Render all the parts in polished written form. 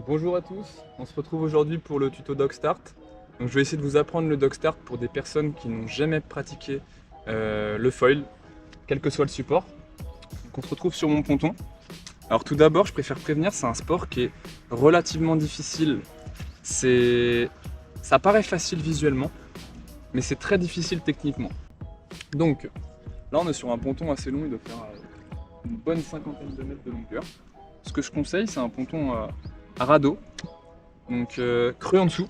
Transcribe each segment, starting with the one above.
Bonjour à tous, on se retrouve aujourd'hui pour le tuto Dog Start. Donc, je vais essayer de vous apprendre le Dog Start pour des personnes qui n'ont jamais pratiqué le foil, quel que soit le support. Donc, on se retrouve sur mon ponton. Alors tout d'abord, je préfère prévenir, c'est un sport qui est relativement difficile. Ça paraît facile visuellement, mais c'est très difficile techniquement. Donc là, on est sur un ponton assez long, il doit faire une bonne cinquantaine de mètres de longueur. Ce que je conseille, c'est un ponton à radeau, donc creux en dessous.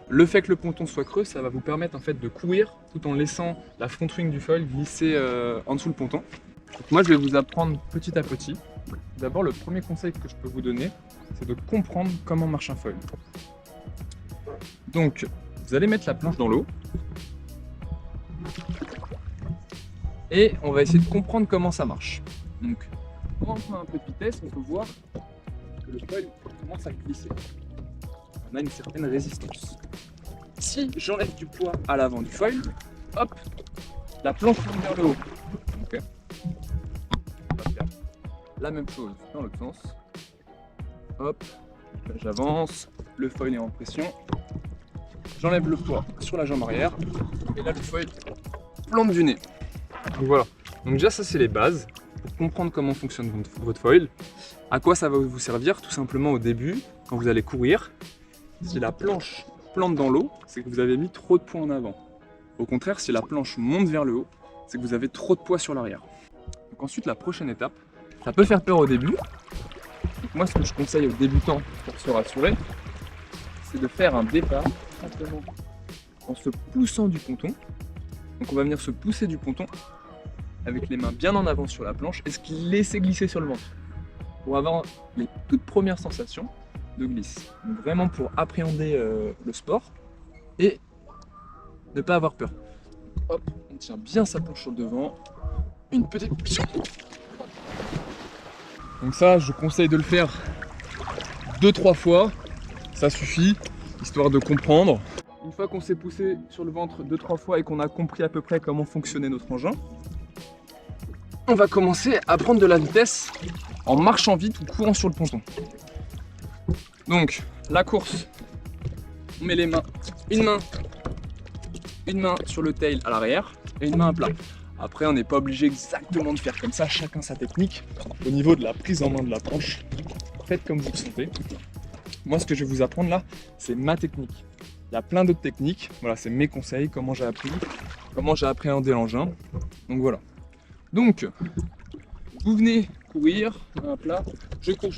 Le fait que le ponton soit creux, ça va vous permettre en fait de courir tout en laissant la front wing du foil glisser en dessous le ponton. Donc moi, je vais vous apprendre petit à petit. D'abord, le premier conseil que je peux vous donner, c'est de comprendre comment marche un foil. Donc, vous allez mettre la planche dans l'eau et on va essayer de comprendre comment ça marche. Donc, quand on prend un peu de vitesse, on peut voir que le foil commence à glisser. On a une certaine résistance. Si j'enlève du poids à l'avant du foil, hop, la planche monte vers le haut. Okay. On va faire la même chose dans l'autre sens. Hop, là j'avance, le foil est en pression. J'enlève le poids sur la jambe arrière et là le foil plante du nez. Donc voilà. Donc déjà ça c'est les bases pour comprendre comment fonctionne votre foil. À quoi ça va vous servir? Tout simplement au début, quand vous allez courir, si la planche plante dans l'eau, c'est que vous avez mis trop de poids en avant. Au contraire, si la planche monte vers le haut, c'est que vous avez trop de poids sur l'arrière. Donc ensuite, la prochaine étape, ça peut faire peur au début. Donc moi, ce que je conseille aux débutants pour se rassurer, c'est de faire un départ simplement en se poussant du ponton. Donc on va venir se pousser du ponton avec les mains bien en avant sur la planche et se laisser glisser sur le ventre pour avoir les toutes premières sensations de glisse. Donc vraiment pour appréhender le sport et ne pas avoir peur. Hop, on tient bien sa planche sur le devant. Une petite... Donc ça, je conseille de le faire 2-3 fois. Ça suffit, histoire de comprendre. Une fois qu'on s'est poussé sur le ventre 2-3 fois et qu'on a compris à peu près comment fonctionnait notre engin, on va commencer à prendre de la vitesse en marchant vite ou courant sur le ponton. Donc, la course, on met les mains, une main sur le tail à l'arrière et une main à plat. Après, on n'est pas obligé exactement de faire comme ça, chacun sa technique. Au niveau de la prise en main de la planche, faites comme vous le sentez. Moi, ce que je vais vous apprendre là, c'est ma technique. Il y a plein d'autres techniques, voilà, c'est mes conseils, comment j'ai appris, comment j'ai appréhendé l'engin. Donc voilà. Donc, vous venez courir, main à plat, je cours.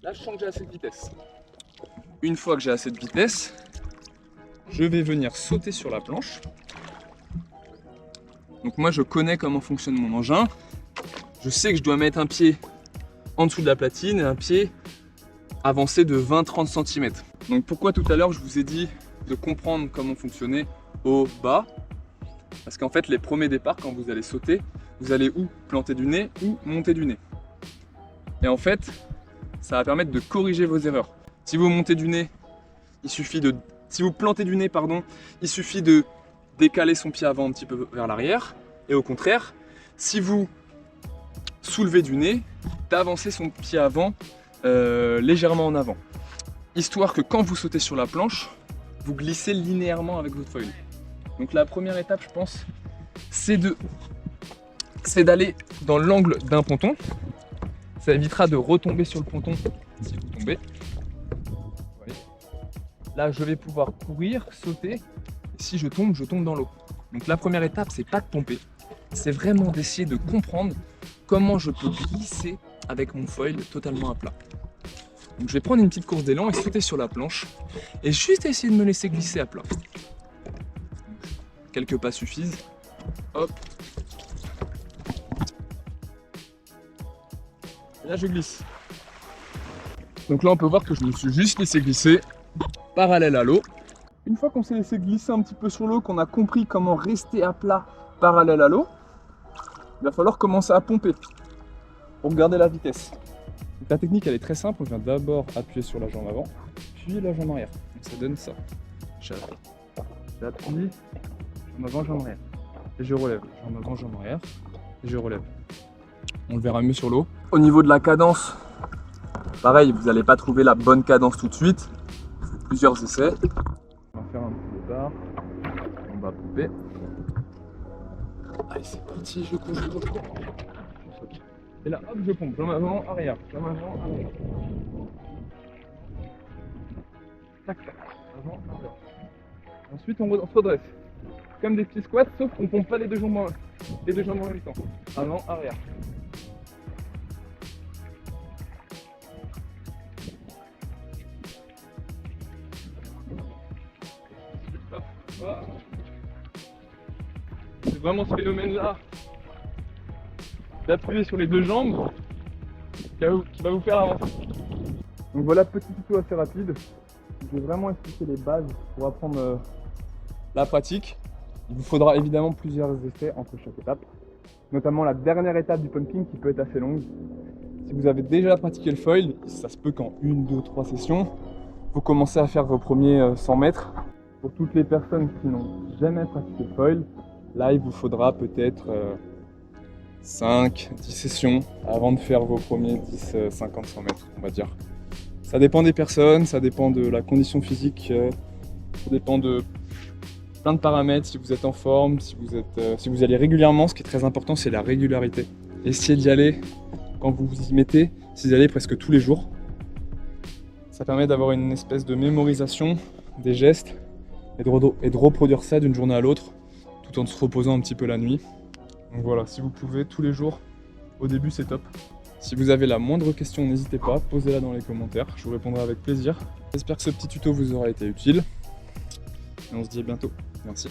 Là, je sens que j'ai assez de vitesse. Une fois que j'ai assez de vitesse, je vais venir sauter sur la planche. Donc moi, je connais comment fonctionne mon engin. Je sais que je dois mettre un pied en dessous de la platine et un pied avancé de 20-30 cm. Donc pourquoi tout à l'heure, je vous ai dit de comprendre comment fonctionnait au bas? Parce qu'en fait, les premiers départs, quand vous allez sauter, vous allez ou planter du nez ou monter du nez. Et en fait, ça va permettre de corriger vos erreurs. Si vous montez du nez, si vous plantez du nez, pardon, il suffit de décaler son pied avant un petit peu vers l'arrière. Et au contraire, si vous soulevez du nez, d'avancer son pied avant légèrement en avant. Histoire que quand vous sautez sur la planche, vous glissez linéairement avec votre foil. Donc la première étape, je pense, c'est d'aller dans l'angle d'un ponton. Ça évitera de retomber sur le ponton si vous tombez. Voyez. Là, je vais pouvoir courir, sauter. Et si je tombe dans l'eau. Donc la première étape, c'est pas de tomber. C'est vraiment d'essayer de comprendre comment je peux glisser avec mon foil totalement à plat. Donc je vais prendre une petite course d'élan et sauter sur la planche. Et juste essayer de me laisser glisser à plat. Quelques pas suffisent. Hop. Et là je glisse. Donc là on peut voir que je me suis juste laissé glisser parallèle à l'eau. Une fois qu'on s'est laissé glisser un petit peu sur l'eau, qu'on a compris comment rester à plat parallèle à l'eau, il va falloir commencer à pomper pour garder la vitesse. Donc la technique elle est très simple, on vient d'abord appuyer sur la jambe avant, puis la jambe arrière. Donc ça donne ça. J'appuie, jambe avant, jambe arrière. Et je relève. Jambe avant, jambe arrière. Et je relève. On le verra mieux sur l'eau. Au niveau de la cadence, Pareil, vous n'allez pas trouver la bonne cadence tout de suite. Plusieurs essais. On va faire un petit départ. On va pomper. Allez, c'est parti, je concentre. Et là, hop, je pompe. Jambe avant, arrière. Jambe avant, arrière. Tac, tac. Avant, arrière. Ensuite, on se redresse. Comme des petits squats, sauf qu'on pompe pas les deux jambes en même temps. Avant, arrière. C'est vraiment ce phénomène-là d'appuyer sur les deux jambes qui va vous faire avancer. Donc voilà, petit tuto assez rapide. Je vais vraiment expliquer les bases pour apprendre la pratique. Il vous faudra évidemment plusieurs essais entre chaque étape, notamment la dernière étape du pumping qui peut être assez longue. Si vous avez déjà pratiqué le foil, ça se peut qu'en 1, 2, 3 sessions, vous commencez à faire vos premiers 100 mètres. Pour toutes les personnes qui n'ont jamais pratiqué le foil, là il vous faudra peut-être 5, 10 sessions avant de faire vos premiers 10, 50, 100 mètres, on va dire. Ça dépend des personnes, ça dépend de la condition physique, ça dépend de plein de paramètres, si vous êtes en forme, si vous allez régulièrement. Ce qui est très important, c'est la régularité. Essayez d'y aller quand vous vous y mettez, si vous y allez presque tous les jours. Ça permet d'avoir une espèce de mémorisation des gestes et de reproduire ça d'une journée à l'autre, tout en se reposant un petit peu la nuit. Donc voilà, si vous pouvez tous les jours, au début c'est top. Si vous avez la moindre question, n'hésitez pas, posez-la dans les commentaires, je vous répondrai avec plaisir. J'espère que ce petit tuto vous aura été utile, et on se dit à bientôt. Merci.